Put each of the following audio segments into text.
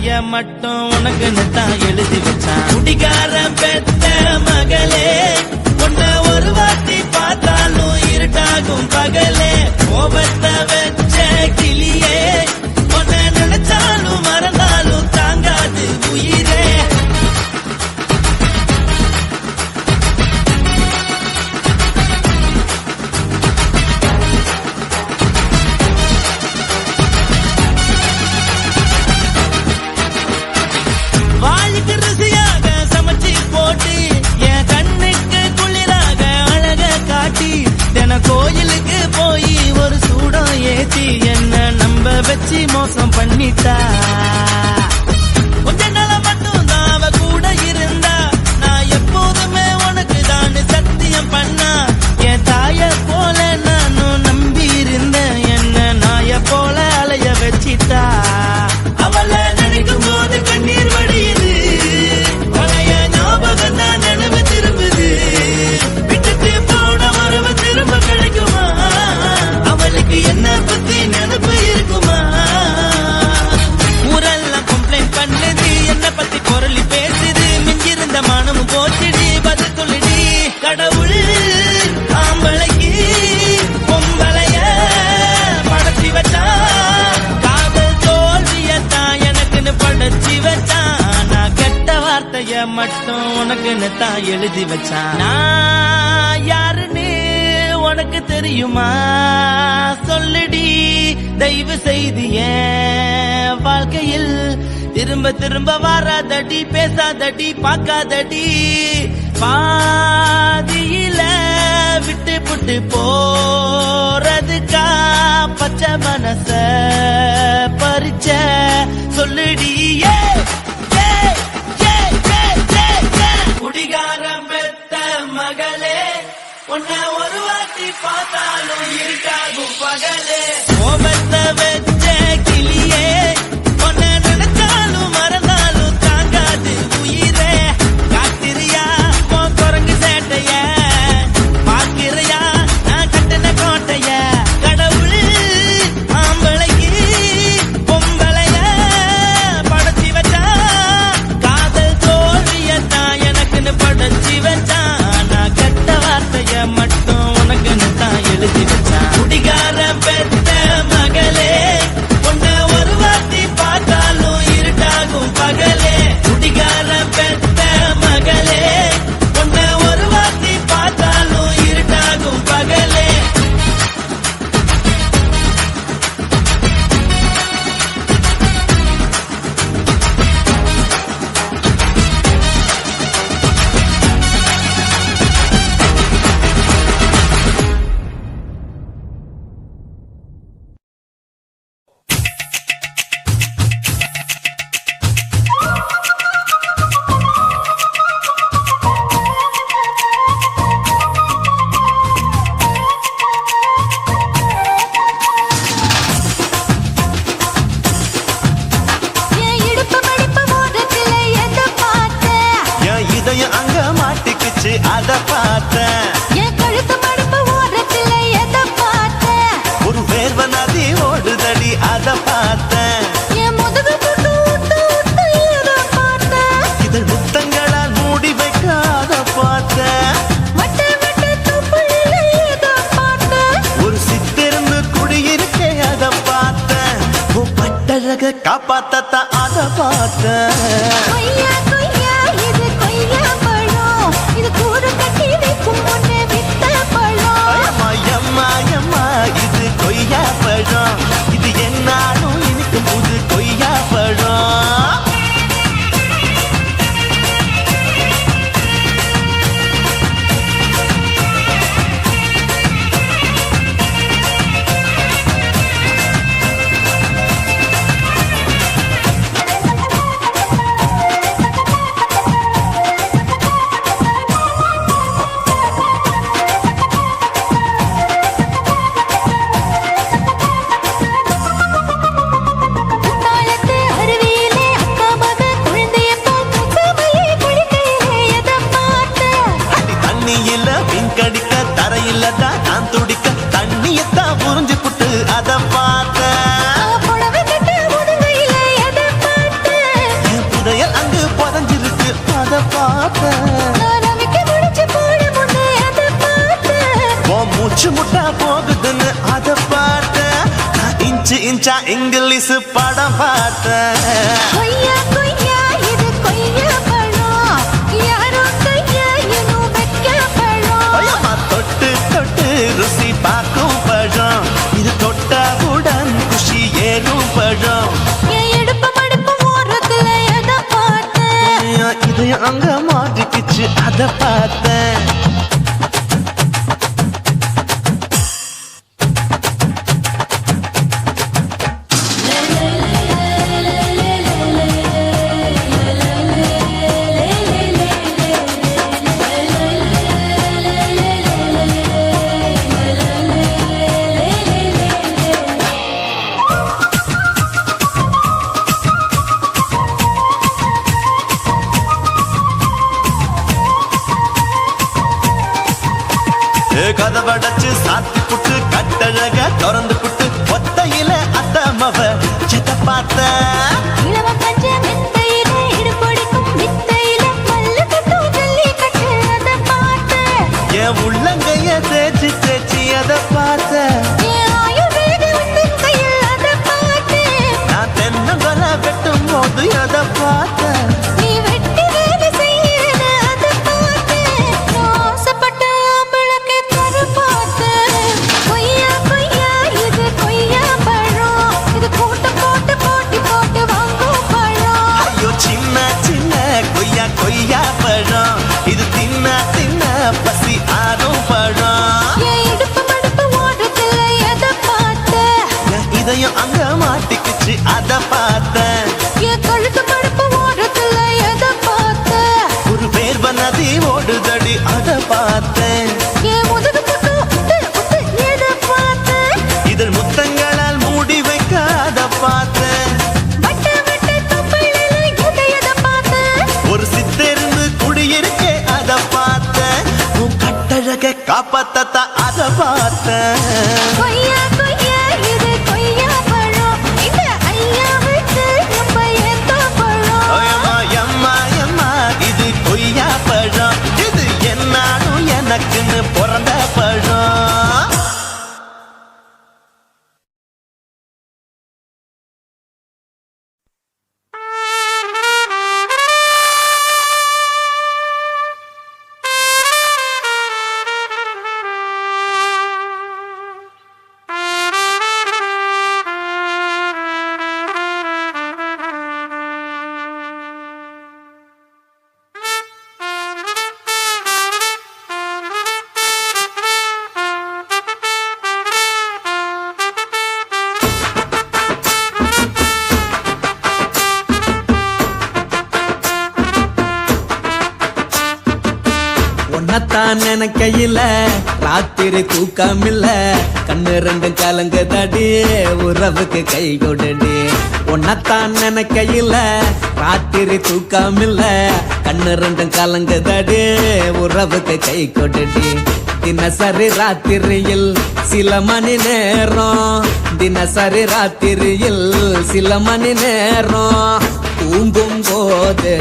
வார்த்தைய மட்டும் உனக்குன்னு தான் எழுதி வச்சான். குடிகார பெத்த மகளே, உன்னை ஒரு வாட்டி பார்த்தாலும் இருட்டாகும் பகலே. கோபத்தை வச்ச கிளியே, உன்னை நினைச்சாலும் மறந்தாலும் தாங்காது உயிரே. கோயிலுக்கு போய் ஒரு சூடம் ஏத்தி என்ன நம்ப வச்சு மோசம் பண்ணிட்டா. கொஞ்ச நாள மட்டும் தான் அவ கூட இருந்தா, நான் எப்போதுமே உனக்கு தான் சத்தியம் பண்ணா. என் தாய போல நானும் நம்பி இருந்தேன், என்ன நாய போல அலைய வச்சிட்டா. அவளை நினைக்கும் போது கண்ணீர் வடியுது, பழைய ஞாபகம் தான் நினைவு திரும்புது. விட்டுட்டு போன உறவு திரும்ப கிடைக்குமா? அவளுக்கு என்ன பத்தி நினைப்பு இருக்குமா? ஊரெல்லாம் கம்ப்ளைண்ட் பண்ணுது, என்ன பத்தி பொருளி பேசுது. மிஞ்சிருந்த மானமும் போச்சுடி, பதில் சொல்லுடி. கடவுள் ஆம்பளைக்கு பொம்பளைய படைச்சி வச்சான், காதல் தோல்வியத்தான் எனக்குன்னு படைச்சி வச்சான். நான் கெட்ட வார்த்தைய மட்டும் உனக்குன்னு தான் எழுதி வச்சான். நான் யாருன்னு உனக்கு தெரியுமா? சொல்லுடி தயவு செய்து, என் வாழ்க்கையில் திரும்ப திரும்ப வராதடி, பேசாதடி, பார்க்காதடி. பாதியில விட்டு புட்டு போறதுக்கா பச்சை மனச பறிச்ச சொல்லுடி. குடிகாரம் பெத்த மகளே, உன்னை ஒரு வாட்டி பார்த்தாலும் இருக்காகும் பகலே. கோபத்தை வச்ச கிளியே, உன்னை நினைச்சாலும் மறந்தாலும் தாங்காது உயிரே. காத்திரியா உன் குரங்கு சேட்டைய, பாக்கிறையா நான் கட்டின கோட்டைய. கடவுள் ஆம்பளைக்கு பொம்பளைய படைச்சி வச்சா, காதல் தோல்வியத்தான் எனக்குன்னு படைச்சி வச்சா. நான் கெட்ட வார்த்தைய மட்டும் உனக்குன்னு தான் எழுதி வச்சான். குடிகார பெத்த மகளே, உன்னை ஒரு வாட்டி பார்த்தாலும் இருட்டாகும் பகலே. குடிகார பெத்த மகளே, உன்னை ஒரு வாட்டி பார்த்தாலும் இருட்டாகும் பகலே. அத பார்த்தேன், என் கழுத்து மடுப்பு ஓரத்துல எதை பார்த்தேன். ஒரு வேர்வ நதி ஓடுதடி, அத பார்த்தேன். என் முதுகு புட்டு ஊத்து ஊத்து எதை பார்த்தேன். இதழ் முத்தங்களால் மூடி வைக்க அத பார்த்தேன். வட்ட வட்ட துப்புளில எதை பார்த்தேன். ஒரு சித்திருந்து குடியிருக்க அத பார்த்தேன். பட்டழக காப்பாத்தத்தான் அத பார்த்தேன். கொய்யா கொய்யா இது கொய்யா பழம், இது கூறு கட்டி வைக்கும் முன்னே வித்த பழம். மாயம்மா இது கொய்யா பழம், இது என்னாலும் இனிக்கும் புது கொய்யா பழம். புதையல் அங்கு புதஞ்சிருக்கு அத பார்த்தேன். நான் அவிக்க முடிச்சு போட முன்னே அதை பார்த்தேன். உன் மூச்சு முட்டா போகுதுன்னு அத பார்த்தேன். நான் இன்ச்சு இன்ச்சா இங்கிலீஷ் படம் பார்த்தேன். கொய்யா கொய்யா இது கொய்யா பழம், யாரோ கையா இன்னும் வைக்க பழம். ஐயம்மா தொட்டு தொட்டு ருசி பார்க்கும் பழம், இது தொட்டவுடன் குஷி ஏறும் பழம். என் இடுப்பு மடுப்பு ஓரத்துல எதை பார்த்தேன். இதயம் அங்க மாட்டிக்கிச்சு அத பார்த்தேன். கதவடைச்சு சாத்தி புட்டு கட்டழக திறந்து புட்டு ஒத்தையில அத்தமவ சித்த பார்த்த. இளவ பஞ்ச மெத்தையில இடுப்பொடிக்கும் வித்தையில மல்லு கட்டும் ஜல்லிக்கட்டு அதை பார்த்தேன். என் உள்ளங்கைய தேய்ச்சி தேய்ச்சி அத பார்த்த. என் ஆயுர்வேத உந்தன் கையில் அதை பார்த்தேன். நான் தென்னங்கொலை வெட்டும் போது அத பார்த்த. நீ வெட்டி வேலை செய்யறது அதை பார்த்தேன். நான் ஆசைப்பட்ட ஆம்பளுக்கு தர பார்த்தேன். கொய்யா கொய்யா இது கொய்யா பழம், இது கூட்டு போட்டு போட்டி போட்டு வாங்கும் பழம். ஐயோ சின்ன சின்ன கொய்யா கொய்யா பழம், இது தின்ன தின்ன பசி ஆறும் பழம். என் இடுப்பு மடுப்பு ஓரத்துல எதை பார்த்தேன். என் இதயம் அங்க மாட்டிக்கிச்சு அத பார்த்தேன். என் கழுத்து மடுப்பு ஓரத்துல எதை பார்த்தேன். ஒரு வேர்வ நதி ஓடுதடி அத பார்த்தேன். என் முதுகு பக்கம் உத்து உத்து எதை பார்த்தேன். இதழ் முத்தங்களால் மூடி வைக்க அத பார்த்தேன். வட்ட வட்ட தொப்பையில எதை பார்த்தேன். ஒரு சித்தெருந்து குடியிருக்கே அத பார்த்தேன். உன் கட்டழக காப்பாத்தத்தா அத பார்த்தேன். கொய்யா கொய்யா இது கொய்யா பழம், இந்த ஐயா விட்டு ரொம்ப ஏத்த பழம். அம்மா எம்மா எம்மா இது கொய்யா பழம், இது என்னாலும் எனக்குன்னு பிறந்த பழம். உன்னத்தான் நினைக்கையில ராத்திரி தூக்கமில்ல, கண்ணு ரெண்டும் கலங்குதடி உறவுக்கு கை கொடுடி. உன்னத்தான் நினைக்கையில ராத்திரி தூக்கமில்ல, கண்ணு ரெண்டும் கலங்குதடி உறவுக்கு கை கொடுடி. தினசரி ராத்திரியில் சில மணி நேரம், தினசரி ராத்திரியில் சில மணி நேரம் தூங்கும் போது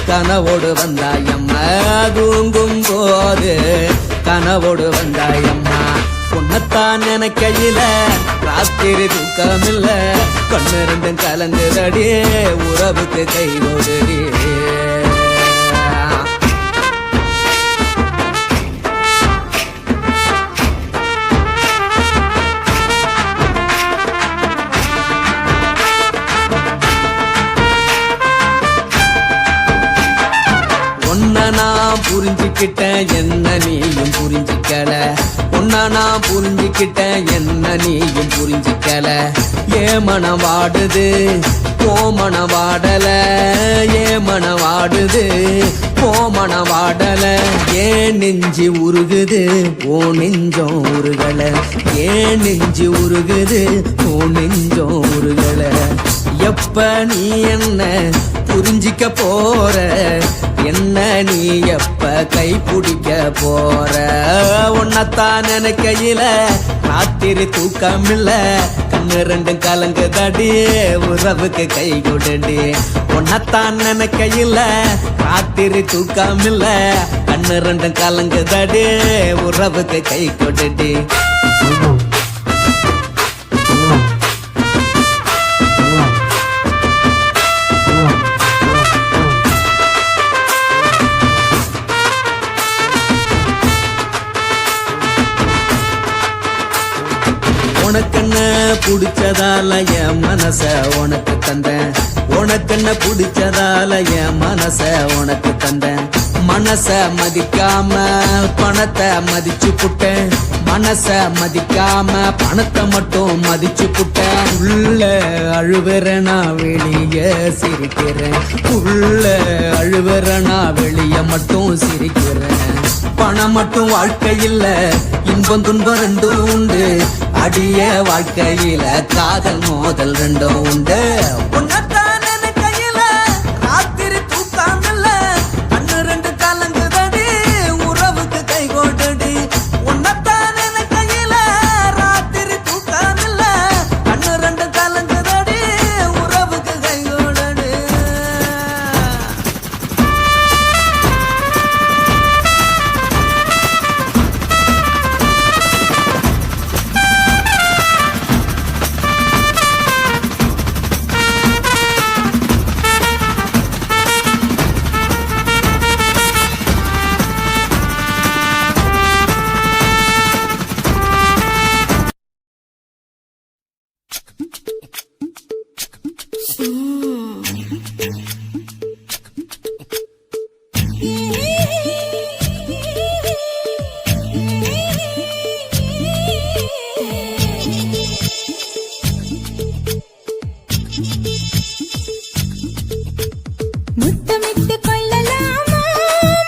கனவோடு வந்தாயம்மா, தூங்கும் போது கனவோடு வந்தாயம்மா. உன்னத்தான் நினைக்கையில ராத்திரி தூக்கமில்ல, கண்ணு ரெண்டும் கலங்குதடி உறவுக்கு கை ஓடுடி. நான் புரிஞ்சுக்கிட்டேன் என்ன நீயும் புரிஞ்சிக்கல, உன்ன நான் புரிஞ்சுக்கிட்டேன் என்ன நீயும் புரிஞ்சிக்கல. ஏ மனம் வாடுது ஓ மனம் வாடல, ஏ மனம் வாடுது ஓ மனம் வாடல. ஏன் நெஞ்சு உருகுது ஓ நெஞ்சம் உருகல, ஏன் நெஞ்சு உருகுது ஓ நெஞ்சம் உருகல. எப்ப நீ என்ன புரிஞ்சிக்க போற, என்ன நீ எப்ப கை பிடிக்க போற. உன்னத்தான் நினைக்கையில ராத்திரி தூக்கமில்ல, கண்ணு ரெண்டும் கலங்குதடி உறவுக்கு கை கொடுடி உன்னத்தான் நினைக்கையில ராத்திரி தூக்கமில்ல கண்ணு ரெண்டும் கலங்குதடி உறவுக்கு கை கொடுடி உனக்கென்ன பிடிச்சதால என் மனச உனக்கு தந்தேன் உனக்கென்ன பிடிச்சதால என் மனச உனக்கு தந்தேன் மனச மதிக்காம பணத்தை மதிச்சு புட்டேன் மனச மதிக்காம பணத்தை மட்டும் மதிச்சு புட்டேன் உள்ள அழுவுறனா வெளிய சிரிக்கிறேன் உள்ள அழுவுறனா வெளிய மட்டும் சிரிக்கிறேன் பணம் மட்டும் வாழ்க்கையில் இன்பம் துன்பம் ரெண்டும் உண்டு அடிய வாழ்க்கையில காதல் மோதல் ரெண்டும் உண்டு உன்னத்தான் நினைக்கையில ராத்திரி தூக்காமல்ல கண்ணு ரெண்டு கலங்குதடி உறவுக்கு கை கோட்டடி உன்னத்தான் நினைக்கையில ராத்திரி தூக்காமல்ல கண்ணு ரெண்டு கலங்குதடி உறவுக்கு கை கோட்டடி முத்தமிட்டு கொள்ளலாமா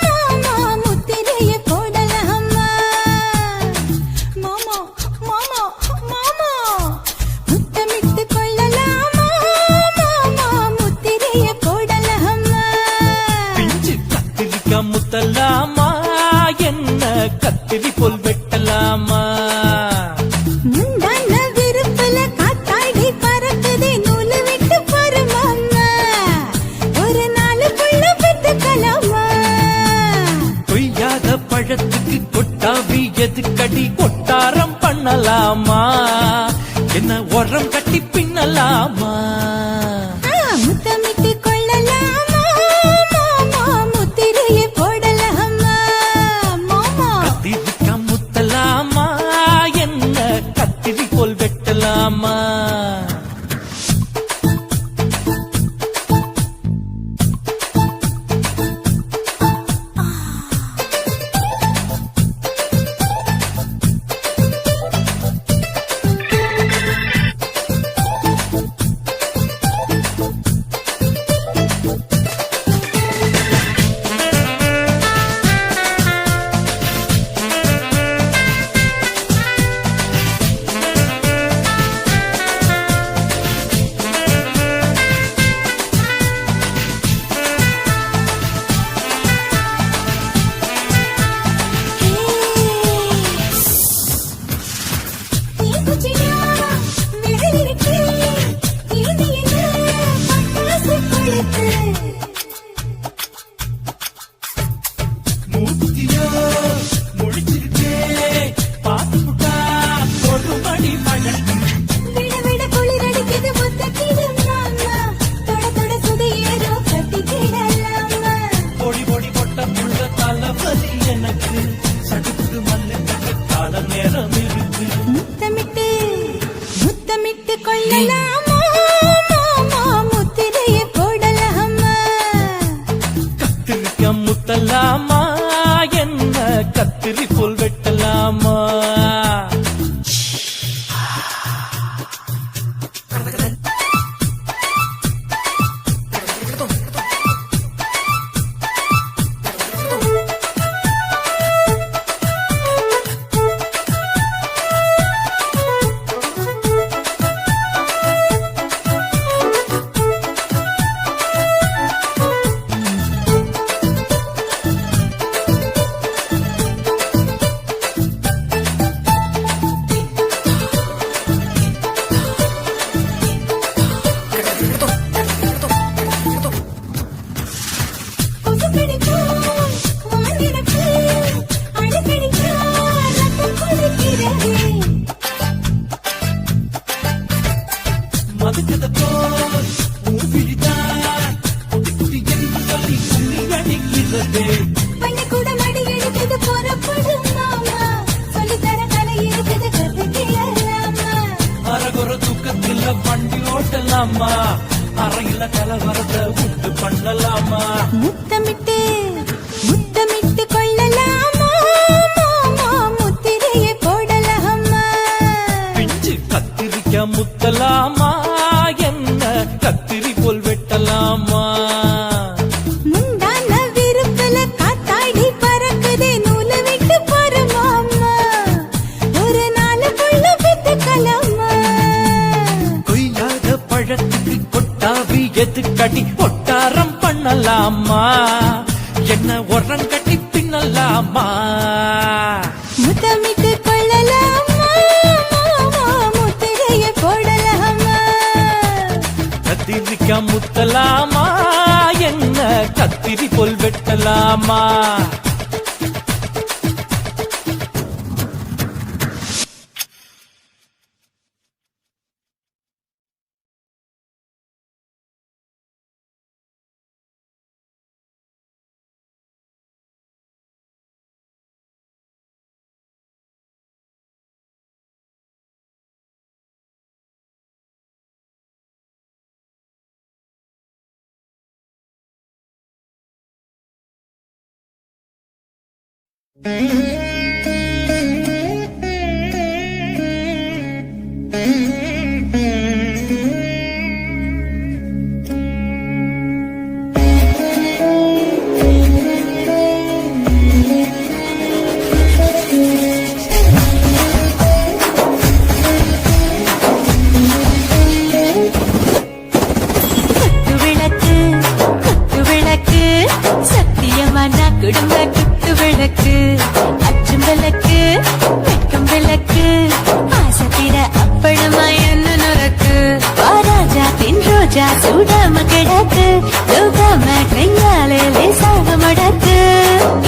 மாமா முத்திரையை போடலாமா மாமா மாமா மாமா முத்தமிட்டு கொள்ளலாமா மாமா முத்திரையை போடலாமா பிஞ்சு கத்திரிக்கா முத்தலாமா என்ன கத்திரி போல் வெட்டலாமா முந்தான விருப்பல காத்தாடி பறக்குதே நூலு விட்டு பரமாமா ஒரு நாளுக்குள்ள பெற்றுக்கலாமா கொய்யாத பழத்துக்கு கொட்டாவி எதுக்கடி கொட்டாரம் பண்ணலாமா என்ன உரம் கட்டி பின்னலாமா முத்தமிட்டு கொள்ளலாமா மாமா முத்திரையை போடலாமா மாமா கத்திரிக்கா முத்தலாமா என்ன கத்திரி போல் வெட்டலாமா மூத்தியோ முடிச்சிருக்கே பாத்துட்டா ஒரு மணி மழை விட விட குளிரடிக்குது முத்தத்திடும் மாமா தொட தொட சுதியேறோ கட்டிக்கிடலாமா பொடி பொடி பொட்ட புள்ள தலைவலி எனக்கு சடுக்கு மல்லு கால நேரம் இருக்கு முத்தமிட்டு முத்தமிட்டு கொள்ளலாமா மாமா முத்திரையை போடலாமா பண்ணலாமா அறையில கலவரத்தை உண்டு பண்ணலாமா முத்தமிட்டு முத்தமிட்டு கொள்ளலாமா மாமா முத்திரையை போடலாமா பிஞ்சு கத்திரிக்க முத்தலாமா என்ன கத்திரி போல் வெட்டலாமா முந்தான விருப்பல காத்தாடி பறக்குதே நூல விட்டு பரமாமா ஒரு நாள் புள்ள பெத்துக்கலாமா கொய்யாத பழத்துக்கு கொட்டாவி எதுக்கடி ஒட்டாரம் பண்ணலாமா என்ன உரங்கட்டி பின்னலாமா முத்தமிட்டு கொள்ளலாமா மாமா முத்திரையை போடலாமா கத்திரிக்க முத்தலாமா என்ன கத்திரி போல் வெட்டலாமா குத்து விளக்கு சத்தியமான குடும்ப குத்து விளக்கு அச்சும் விளக்கு வெட்கம் விளக்கு ஆசத்திர அப்பளமா என்ன நுறக்கு ராஜா பின் ரோஜா சூடாம கிடக்கு லோகாம கையாலே லேசாக மடக்கு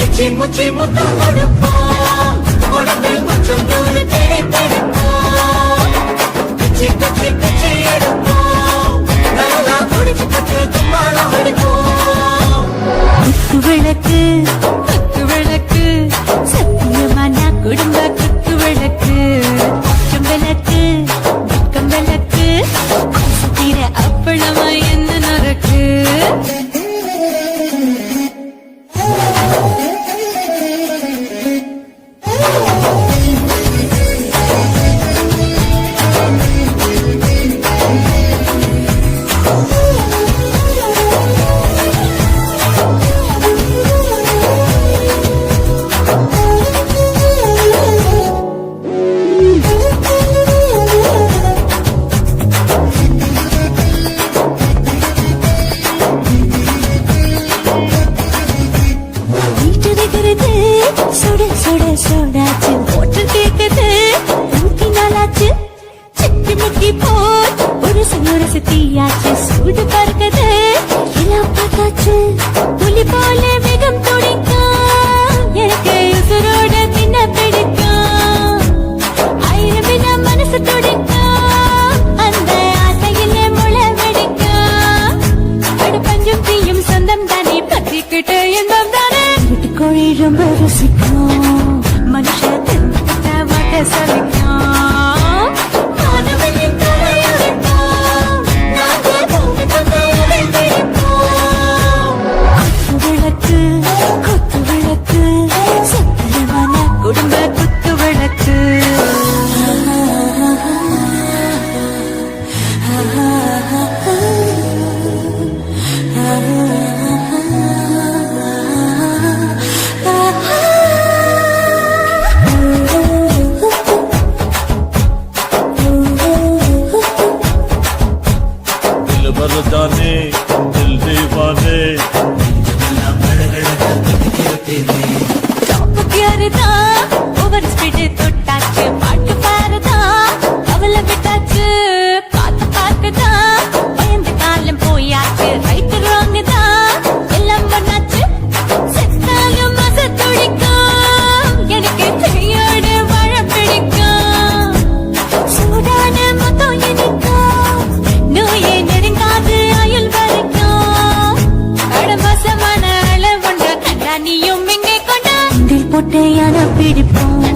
இச்சி முச்சி முத்தம் கொடுப்போம் உடம்பில் கொஞ்சம் தூள் தேய்ப்பெடுப்போம் பிச்சி பிச்சி பிச்சி எடுப்போம் நல்லா குடிச்சு பத்து தும்பாலம் எடுப்போம் குத்து விளக்கு சத்தியமான குடும்ப குத்து விளக்கு அச்சம் விளக்கு வெட்கம் விளக்கு ஆசத்திர அப்பளமா என்ன நரக்கு சுட சுட சுடாச்சு போட்டு கேக்குது நூத்தி நாளாச்சு சிக்கி முக்கி போய் ஒரு சுனுரசு தீயாச்சு சூடு பறக்குது எல்லாம் பார்த்தாச்சு புலி போல வேகம் துடிக்கும் எனக்கு உசுரோட தின்ன பிடிக்கும் ஆயிரம் வினா மனசு துடிக்கும் அந்த ஆசையிலே முளை வெடிக்கும் அடு பஞ்சும் தீயும் சொந்தம் தானே பத்திக்கிட்டு இன்பம் தானே கோழி ரொம்ப ருசிக்கும் மனுஷ தின்னுட்ட வாட்ட சலிக்கும் மானவனின் தலையுடைப்போம் நாங்கள் பூமி தந்தையை பிடிப்போம் குத்து விளக்கு சத்தியமான குடும்ப குத்து விளக்கு जाने दिल दीवाने ஓவர் ஸ்பீடு தொட்டாச்சு பாட்டு பாருதா அவளை விட்டாச்சு பார்த்து பார்க்குதா பயந்து காலம் போயாச்சு ரைட்டு ராங்கு தான் எல்லாம் பண்ணாச்சு செத்தாலும் மச துடிக்கும் எனக்கு கையோடு வாழ பிடிக்கும் சூடான மொத்தம் எனக்கும் நோயே நெருங்காது ஆயுள் வரைக்கும் கடமசமான அளவுண்ட கண்டா நீயும் எங்கே கொண்டா போட்டு யானை பிடிப்போம்